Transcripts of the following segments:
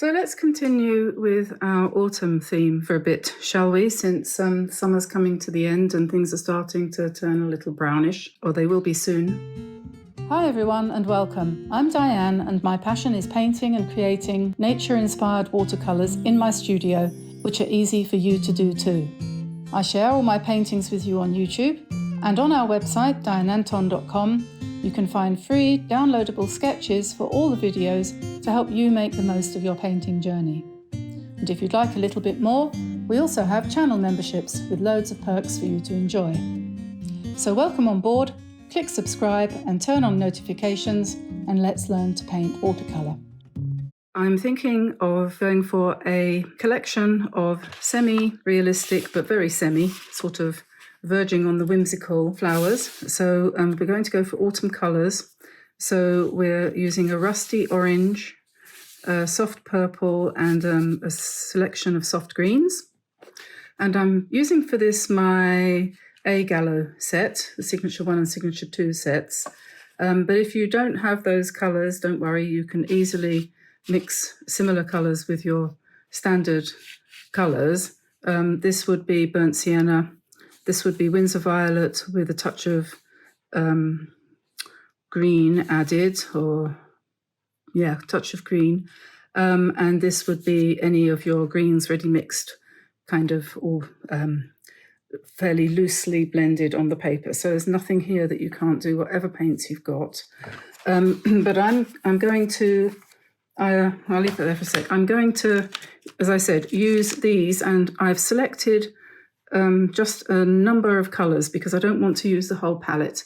So let's continue with our autumn theme for a bit, shall we? Since summer's coming to the end and things are starting to turn a little brownish, or they will be soon. Hi everyone and welcome. I'm Diane and my passion is painting and creating nature-inspired watercolors in my studio, which are easy for you to do too. I share all my paintings with you on YouTube, and on our website dianeantone.com you can find free downloadable sketches for all the videos to help you make the most of your painting journey. And if you'd like a little bit more, we also have channel memberships with loads of perks for you to enjoy. So welcome on board, click subscribe and turn on notifications, and let's learn to paint watercolor. I'm thinking of going for a collection of semi-realistic but very sort of verging on the whimsical flowers. So we're going to go for autumn colours. So we're using a rusty orange, a soft purple and a selection of soft greens. And I'm using for this my Gallo set, the Signature 1 and Signature 2 sets. But if you don't have those colours, don't worry, you can easily mix similar colours with your standard colours. This would be burnt sienna. This would be Windsor violet with a touch of green added, touch of green. And this would be any of your greens ready mixed, kind of all fairly loosely blended on the paper. So there's nothing here that you can't do, whatever paints you've got. But I'm going to, I'll leave that there for a sec. I'm going to, as I said, use these, and I've selected just a number of colours because I don't want to use the whole palette.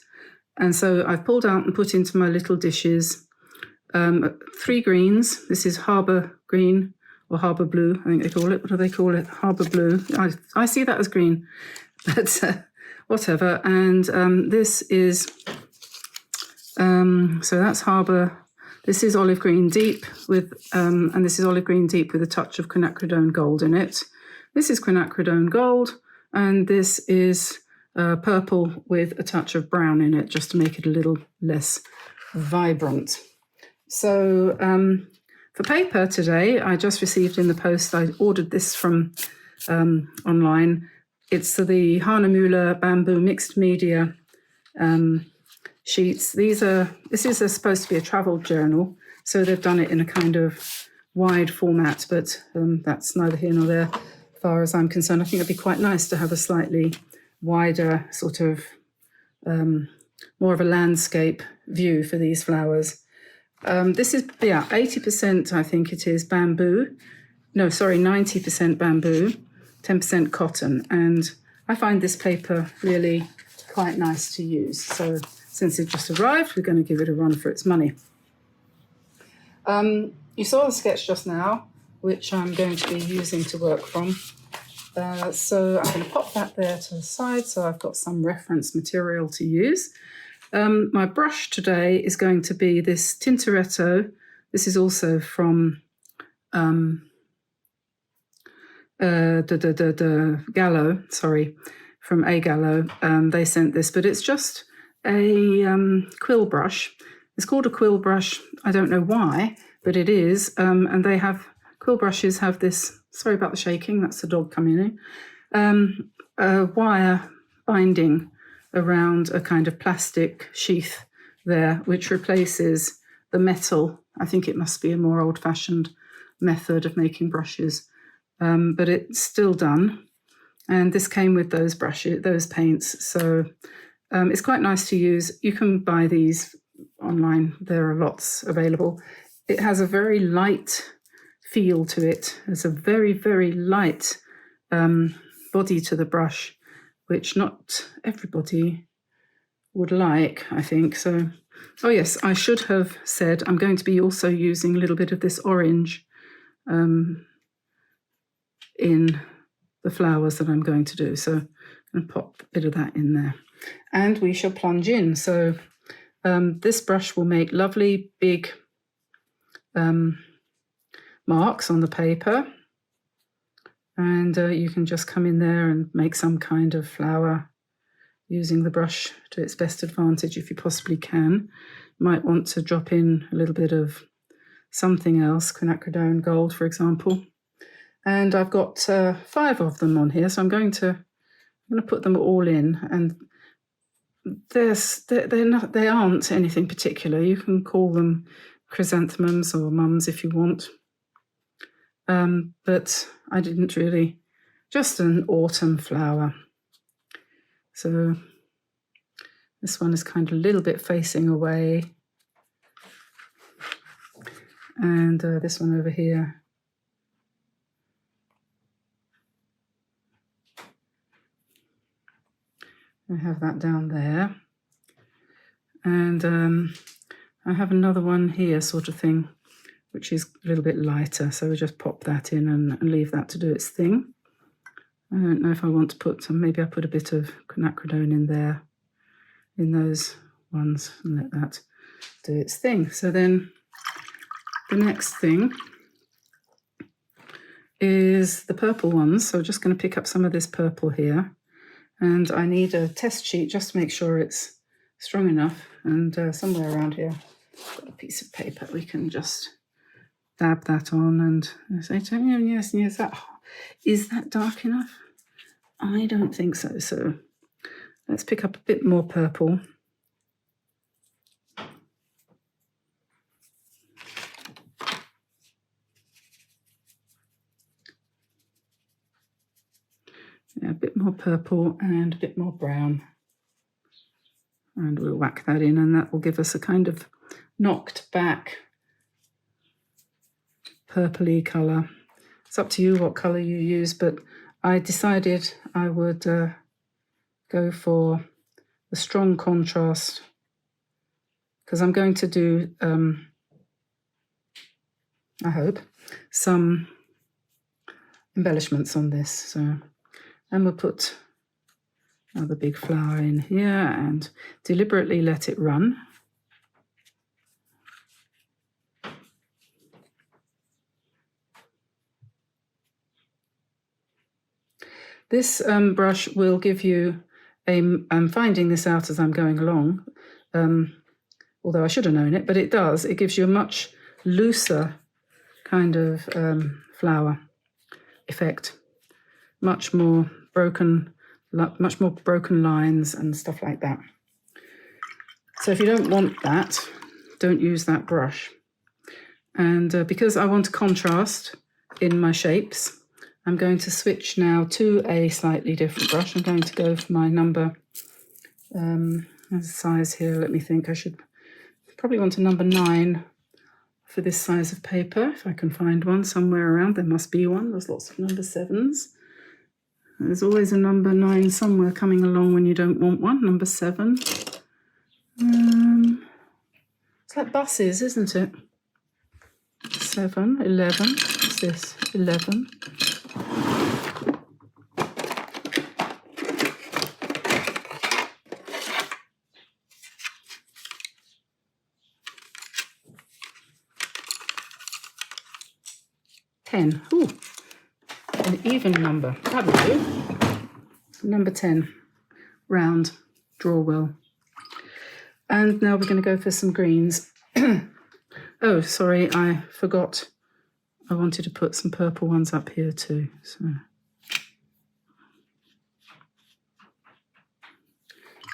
And so I've pulled out and put into my little dishes 3 greens. This is harbour green or harbour blue, I think they call it. What do they call it? Harbour blue. I see that as green, but whatever. And this is, so that's harbour. This is olive green deep with, and this is olive green deep with a touch of quinacridone gold in it. This is quinacridone gold. And this is purple with a touch of brown in it, just to make it a little less vibrant. So for paper today, I just received in the post, I ordered this from online. It's the Hahnemühle bamboo mixed media sheets. This is supposed to be a travel journal, so they've done it in a kind of wide format, but that's neither here nor there. As far as I'm concerned, I think it'd be quite nice to have a slightly wider sort of more of a landscape view for these flowers. This is 80% I think it is bamboo. No, sorry, 90% bamboo, 10% cotton, and I find this paper really quite nice to use. So since it just arrived, we're going to give it a run for its money. You saw the sketch just now, which I'm going to be using to work from. So I'm going to pop that there to the side so I've got some reference material to use. My brush today is going to be this Tintoretto. This is also from Gallo, from Gallo. They sent this, but it's just a quill brush. It's called a quill brush. I don't know why, but it is. And they have, quill brushes have this, sorry about the shaking, that's the dog coming in, a wire binding around a kind of plastic sheath there, which replaces the metal. I think it must be a more old-fashioned method of making brushes, but it's still done. And this came with those brushes, those paints, so it's quite nice to use. You can buy these online. There are lots available. It has a very light feel to it. There's a very, very light body to the brush, which not everybody would like, I think. So, oh yes, I should have said I'm going to be also using a little bit of this orange in the flowers that I'm going to do. So I'm going to pop a bit of that in there. And we shall plunge in. So this brush will make lovely big marks on the paper. And you can just come in there and make some kind of flower using the brush to its best advantage if you possibly can. You might want to drop in a little bit of something else, quinacridone gold, for example. And I've got 5 of them on here, so I'm going to put them all in. And they aren't anything particular. You can call them chrysanthemums or mums if you want. But I didn't really, just an autumn flower. So this one is kind of a little bit facing away. And this one over here. I have that down there. And I have another one here sort of thing, which is a little bit lighter. So we just pop that in and leave that to do its thing. I don't know if I want to put some, maybe I put a bit of quinacridone in there, in those ones, and let that do its thing. So then the next thing is the purple ones. So I'm just going to pick up some of this purple here. And I need a test sheet just to make sure it's strong enough. And somewhere around here, I've got a piece of paper. We can just dab that on and say, yes, is that dark enough? I don't think so. So let's pick up a bit more purple. Yeah, a bit more purple and a bit more brown. And we'll whack that in, and that will give us a kind of knocked back purpley colour. It's up to you what colour you use, but I decided I would go for the strong contrast because I'm going to do, I hope, some embellishments on this. So, and we'll put another big flower in here and deliberately let it run. This brush will give you I'm finding this out as I'm going along, although I should have known it, but it does. It gives you a much looser kind of flower effect, much more broken lines and stuff like that. So if you don't want that, don't use that brush. And because I want a contrast in my shapes, I'm going to switch now to a slightly different brush. I'm going to go for my number, there's a size here, let me think. I should probably want a number 9 for this size of paper, if I can find one somewhere around. There must be one. There's lots of number 7s. There's always a number 9 somewhere coming along when you don't want one. Number 7. It's like buses, isn't it? 7, 11. What's this? 11. Ooh, an even number. That'll do. Number 10, round, draw well. And now we're going to go for some greens. Oh, sorry, I forgot. I wanted to put some purple ones up here too. So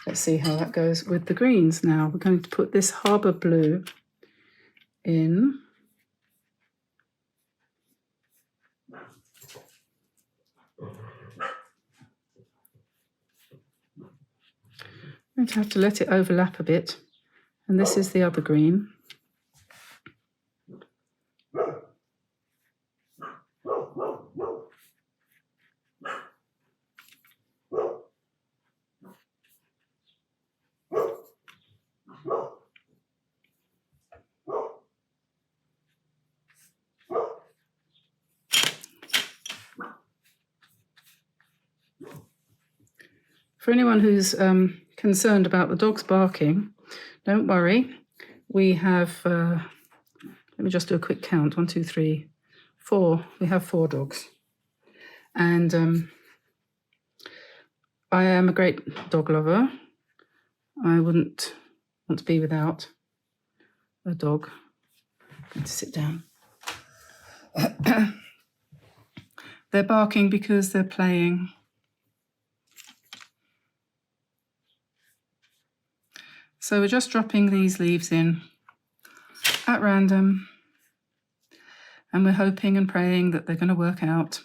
let's see how that goes with the greens now. We're going to put this Harbour Blue in. I'm going to have to let it overlap a bit. And this is the other green. For anyone who's concerned about the dogs barking, don't worry. We have, let me just do a quick count. 1, 2, 3, 4. We have 4 dogs. And I am a great dog lover. I wouldn't want to be without a dog. going to sit down. They're barking because they're playing. So we're just dropping these leaves in at random, and we're hoping and praying that they're going to work out.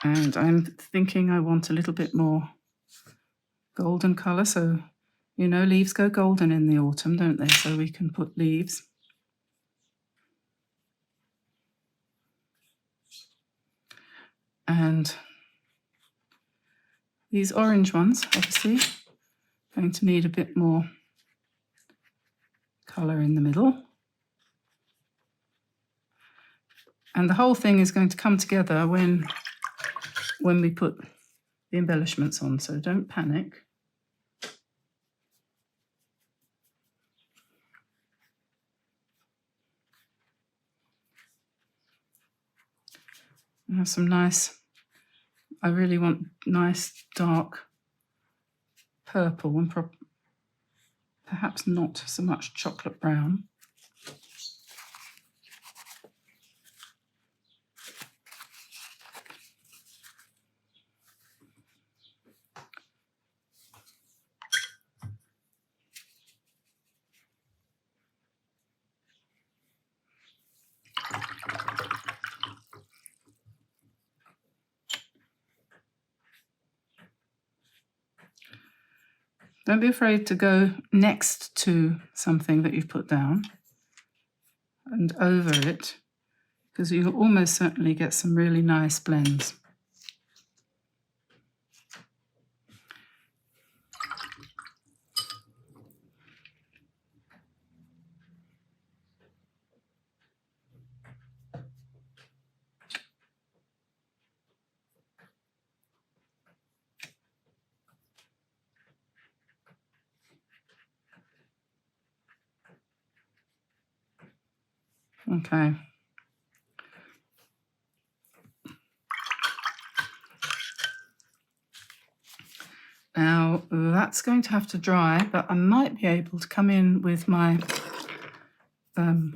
And I'm thinking I want a little bit more golden colour, so you know leaves go golden in the autumn, don't they? So we can put leaves. And these orange ones, obviously, going to need a bit more colour in the middle. And the whole thing is going to come together when we put the embellishments on, so don't panic. I have some nice, I really want nice dark purple and perhaps not so much chocolate brown. Don't be afraid to go next to something that you've put down and over it, because you'll almost certainly get some really nice blends. Okay. Now that's going to have to dry, but I might be able to come in with my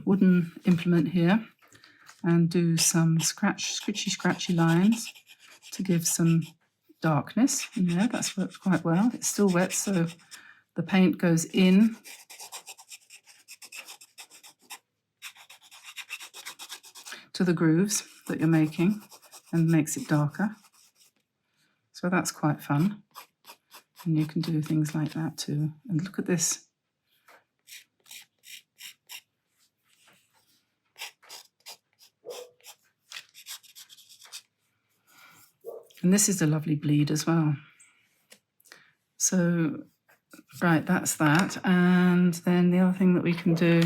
wooden implement here and do some scratchy lines to give some darkness in there. That's worked quite well. It's still wet, so the paint goes in. To the grooves that you're making and makes it darker. So that's quite fun. And you can do things like that too. And look at this. And this is a lovely bleed as well. So, right, that's that. And then the other thing that we can do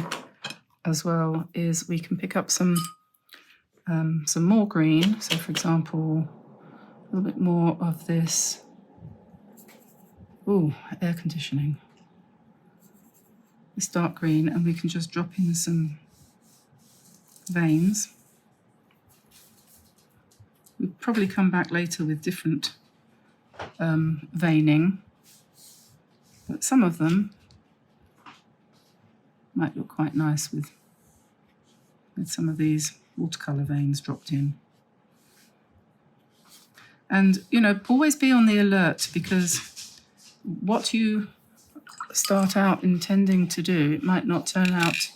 as well is we can pick up some more green. So, for example, a little bit more of this. Ooh, air conditioning. This dark green, and we can just drop in some veins. We'll probably come back later with different veining, but some of them might look quite nice with some of these watercolor veins dropped in. And, you know, always be on the alert, because what you start out intending to do, it might not turn out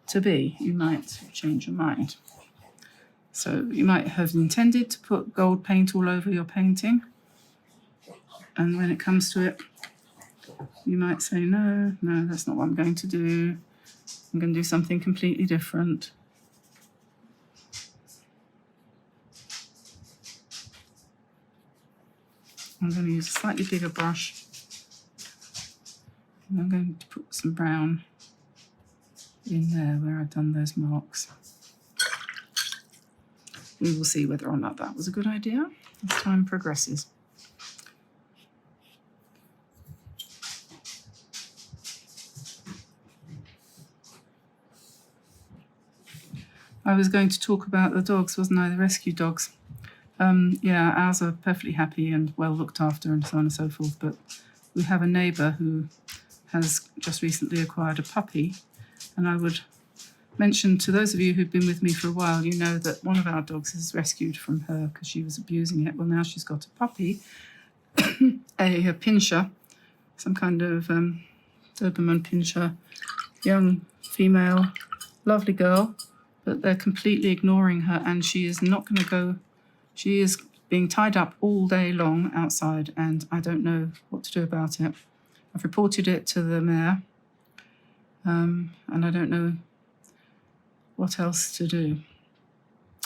to be. You might change your mind. So you might have intended to put gold paint all over your painting, and when it comes to it, you might say, no, that's not what I'm going to do. I'm going to do something completely different. I'm going to use a slightly bigger brush. And I'm going to put some brown in there where I've done those marks. We will see whether or not that was a good idea as time progresses. I was going to talk about the dogs, wasn't I? The rescue dogs. Yeah, ours are perfectly happy and well looked after and so on and so forth, but we have a neighbour who has just recently acquired a puppy, And I would mention to those of you who've been with me for a while, you know that one of our dogs is rescued from her because she was abusing it. Well, now she's got a puppy, a pinscher, some kind of Doberman pinscher, young female, lovely girl, but they're completely ignoring her, and she is not going to go. She is being tied up all day long outside, and I don't know what to do about it. I've reported it to the mayor, and I don't know what else to do.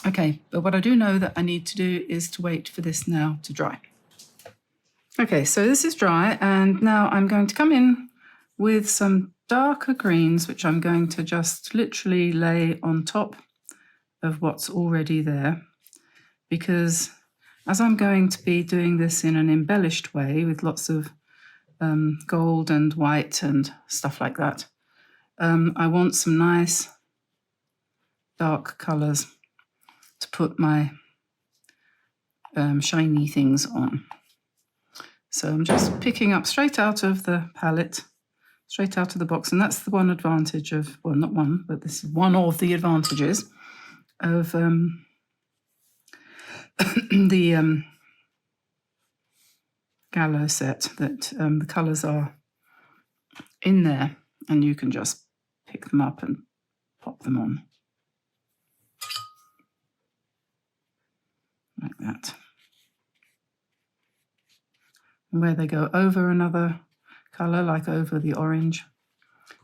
Okay, but what I do know that I need to do is to wait for this now to dry. Okay, so this is dry, and now I'm going to come in with some darker greens, which I'm going to just literally lay on top of what's already there, because as I'm going to be doing this in an embellished way with lots of gold and white and stuff like that, I want some nice dark colours to put my shiny things on. So I'm just picking up straight out of the palette, straight out of the box, and that's the one advantage of, well, not one, but this is one of the advantages of the Gallo set, that the colours are in there and you can just pick them up and pop them on. Like that. And where they go over another colour, like over the orange,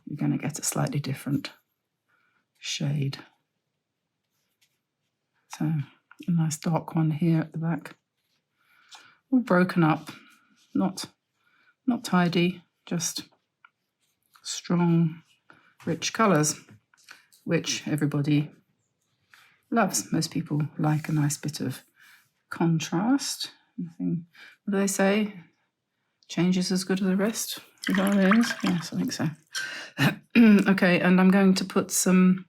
you're going to get a slightly different shade. So a nice dark one here at the back. All broken up, not tidy, just strong, rich colours, which everybody loves. Most people like a nice bit of contrast. What do they say? Change is as good as the rest. Is that what it is? Yes, I think so. Okay, and I'm going to put some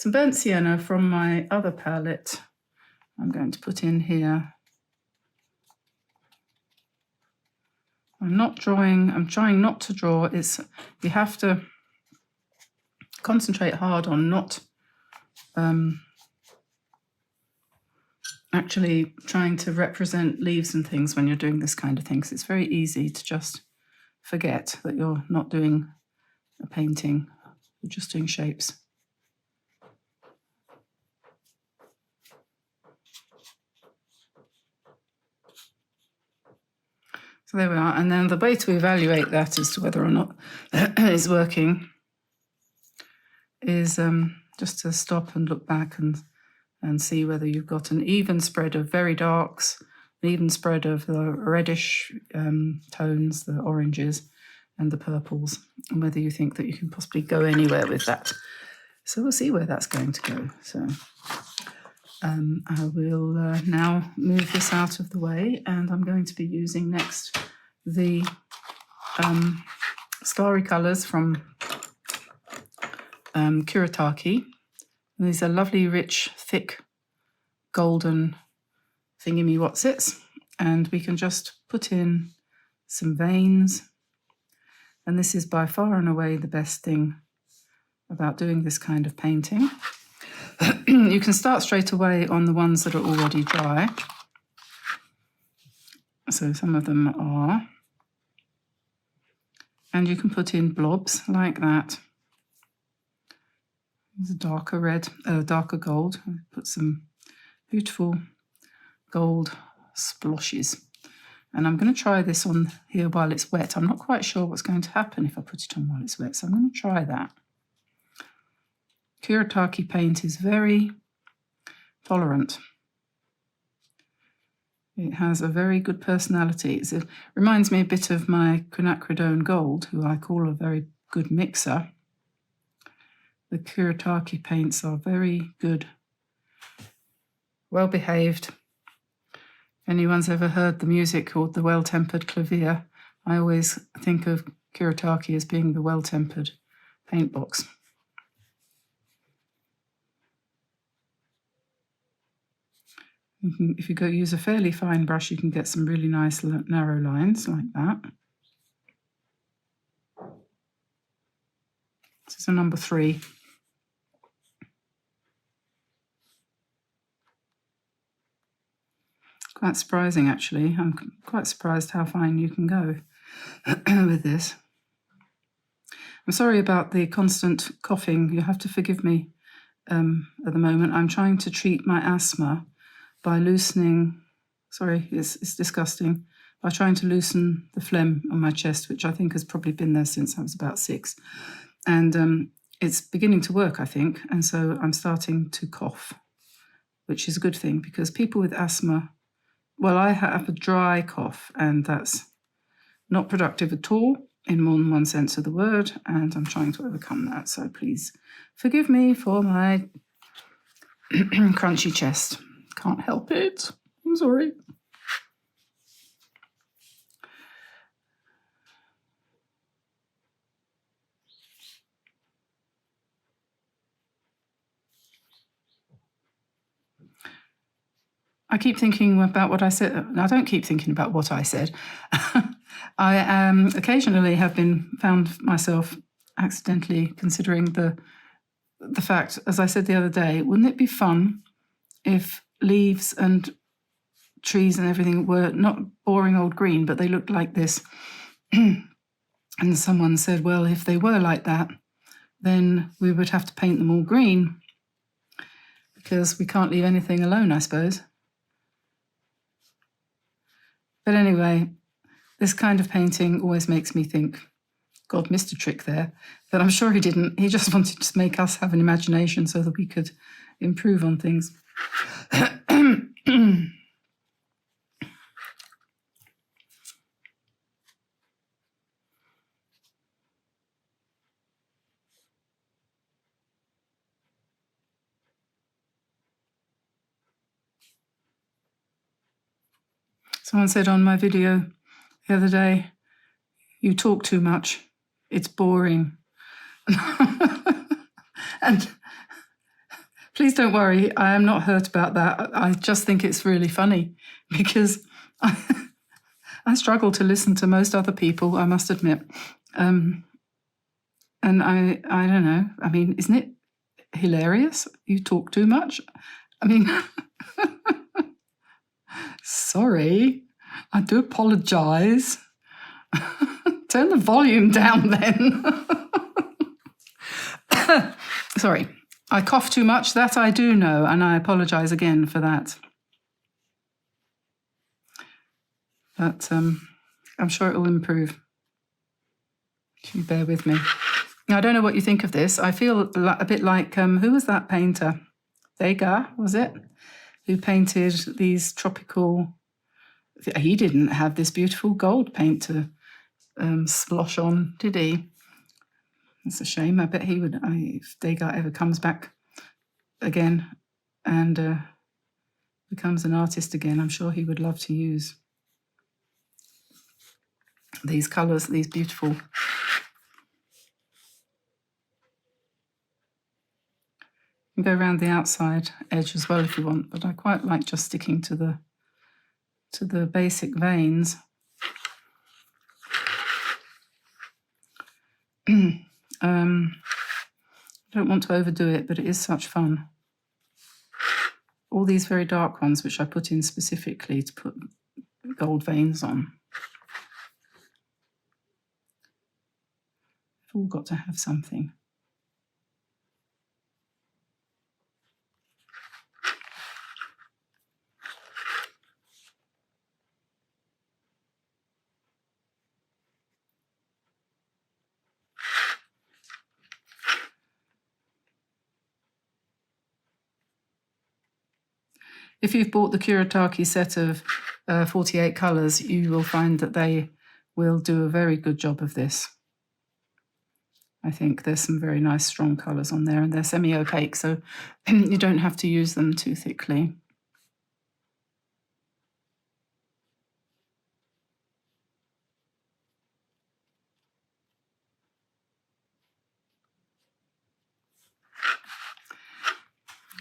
burnt sienna from my other palette. I'm going to put in here. I'm not drawing, I'm trying not to draw. You have to concentrate hard on not actually trying to represent leaves and things when you're doing this kind of thing. So it's very easy to just forget that you're not doing a painting, you're just doing shapes. So there we are. And then the way to evaluate that as to whether or not it's working is just to stop and look back and see whether you've got an even spread of very darks, an even spread of the reddish tones, the oranges and the purples, and whether you think that you can possibly go anywhere with that. So we'll see where that's going to go. So I will now move this out of the way, and I'm going to be using next the Starry Colors from Kuretake. And these are lovely, rich, thick, golden thingy-me-whatsits, and we can just put in some veins. And this is by far and away the best thing about doing this kind of painting. You can start straight away on the ones that are already dry. So some of them are. And you can put in blobs like that. There's a darker red, darker gold. Put some beautiful gold sploshes. And I'm going to try this on here while it's wet. I'm not quite sure what's going to happen if I put it on while it's wet, so I'm going to try that. Kuretake paint is very tolerant. It has a very good personality. It reminds me a bit of my quinacridone gold, who I call a very good mixer. The Kuretake paints are very good, well behaved. If anyone's ever heard the music called the Well-Tempered Clavier, I always think of Kuretake as being the well-tempered paint box. If you go use a fairly fine brush, you can get some really nice narrow lines like that. This is a number 3. Quite surprising, actually. I'm quite surprised how fine you can go with this. I'm sorry about the constant coughing. You have to forgive me at the moment. I'm trying to treat my asthma by loosening, sorry, it's disgusting, by trying to loosen the phlegm on my chest, which I think has probably been there since I was about 6. And it's beginning to work, I think, and so I'm starting to cough, which is a good thing, because people with asthma, well, I have a dry cough, and that's not productive at all in more than one sense of the word, and I'm trying to overcome that, so please forgive me for my crunchy chest. Can't help it. I'm sorry. I keep thinking about what I said. I don't keep thinking about what I said. I occasionally have found myself accidentally considering the fact, as I said the other day, wouldn't it be fun if leaves and trees and everything were not boring old green, but they looked like this? And someone said, well, if they were like that, then we would have to paint them all green, because we can't leave anything alone, I suppose. But anyway, this kind of painting always makes me think, God missed a trick there, but I'm sure he didn't. He just wanted to make us have an imagination so that we could improve on things. Someone said on my video the other day, you talk too much, it's boring. And please don't worry, I am not hurt about that. I just think it's really funny, because I struggle to listen to most other people, I must admit. And I don't know, I mean, isn't it hilarious? You talk too much? I mean, sorry, I do apologise. Turn the volume down then. Sorry, I cough too much, that I do know, and I apologise again for that. But I'm sure it will improve. If you bear with me. Now, I don't know what you think of this. I feel a bit like, who was that painter? Degas, was it? Who painted these tropical... He didn't have this beautiful gold paint to splosh on, did he? It's a shame. I bet he would, if Degas ever comes back again and becomes an artist again, I'm sure he would love to use these colours, these beautiful... You can go around the outside edge as well if you want, but I quite like just sticking to the basic veins. I don't want to overdo it, but it is such fun. All these very dark ones, which I put in specifically to put gold veins on. They've all got to have something. If you've bought the Kuretake set of 48 colours, you will find that they will do a very good job of this. I think there's some very nice strong colours on there, and they're semi-opaque, so you don't have to use them too thickly.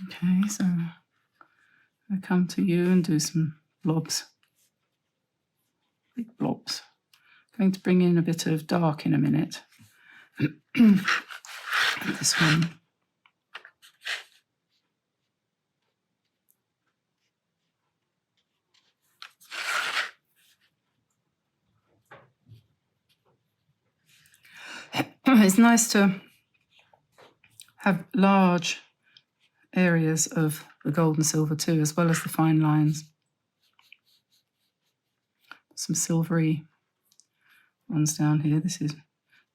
Okay, so I come to you and do some blobs, big blobs. I'm going to bring in a bit of dark in a minute. And this one. It's nice to have large areas of the gold and silver too, as well as the fine lines. Some silvery ones down here. This is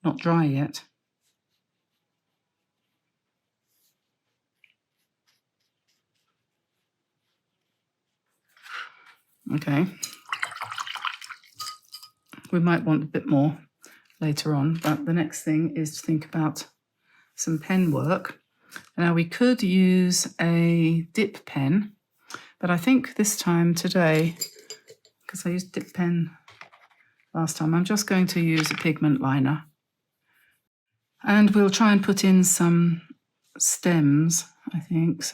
not dry yet. Okay. We might want a bit more later on, but the next thing is to think about some pen work. Now we could use a dip pen, but I think this time today, because I used dip pen last time, I'm just going to use a pigment liner. And we'll try and put in some stems, I think.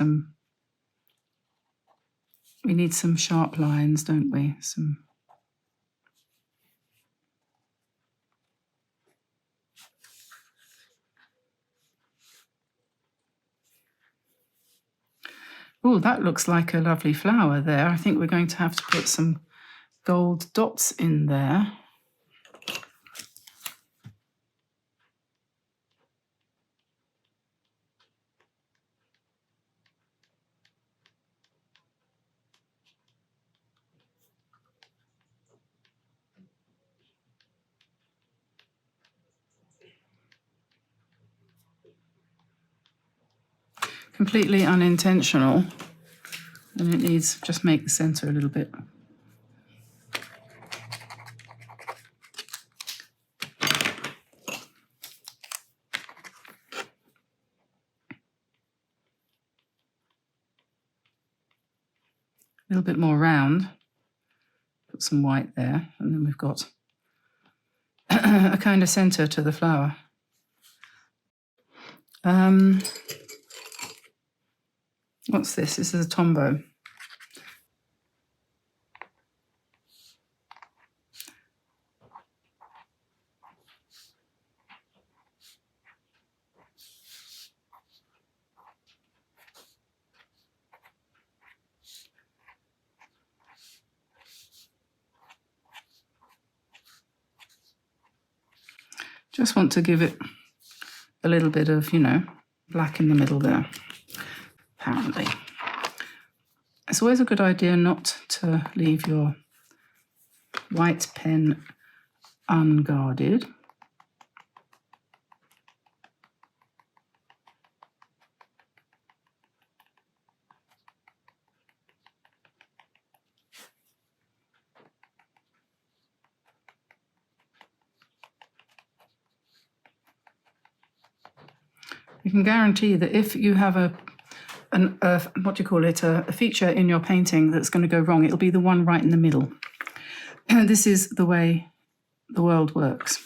We need some sharp lines, don't we? Oh, that looks like a lovely flower there. I think we're going to have to put some gold dots in there. Completely unintentional, and it needs, just make the center a little bit. A little bit more round, put some white there, and then we've got a kind of center to the flower. What's this? This is a tombow. Just want to give it a little bit of, black in the middle there, apparently. It's always a good idea not to leave your white pen unguarded. You can guarantee that if you have a feature in your painting that's going to go wrong, it'll be the one right in the middle. This is the way the world works.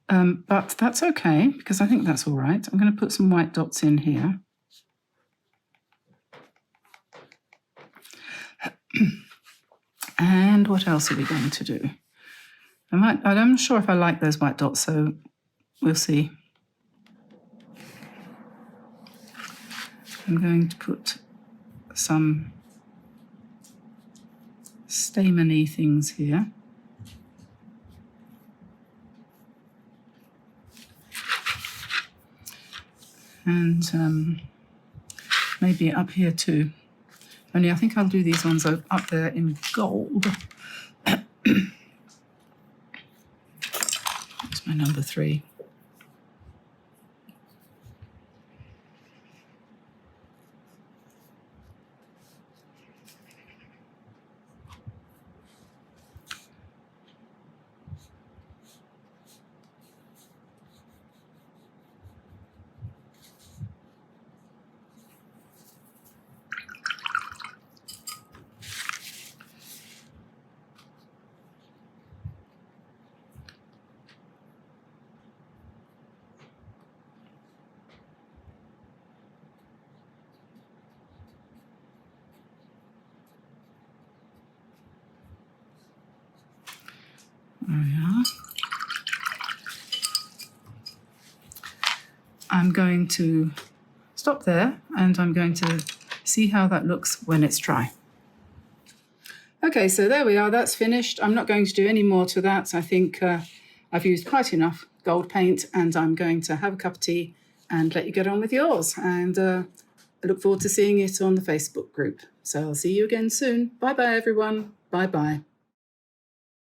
But that's okay, because I think that's all right. I'm going to put some white dots in here. And what else are we going to do? I'm not sure if I like those white dots, so we'll see. I'm going to put some stameny things here. And maybe up here too. Only I think I'll do these ones up there in gold. That's my number 3. There we are. I'm going to stop there and I'm going to see how that looks when it's dry. Okay, so there we are, that's finished. I'm not going to do any more to that. I think I've used quite enough gold paint and I'm going to have a cup of tea and let you get on with yours. And I look forward to seeing it on the Facebook group. So I'll see you again soon. Bye-bye, everyone. Bye-bye.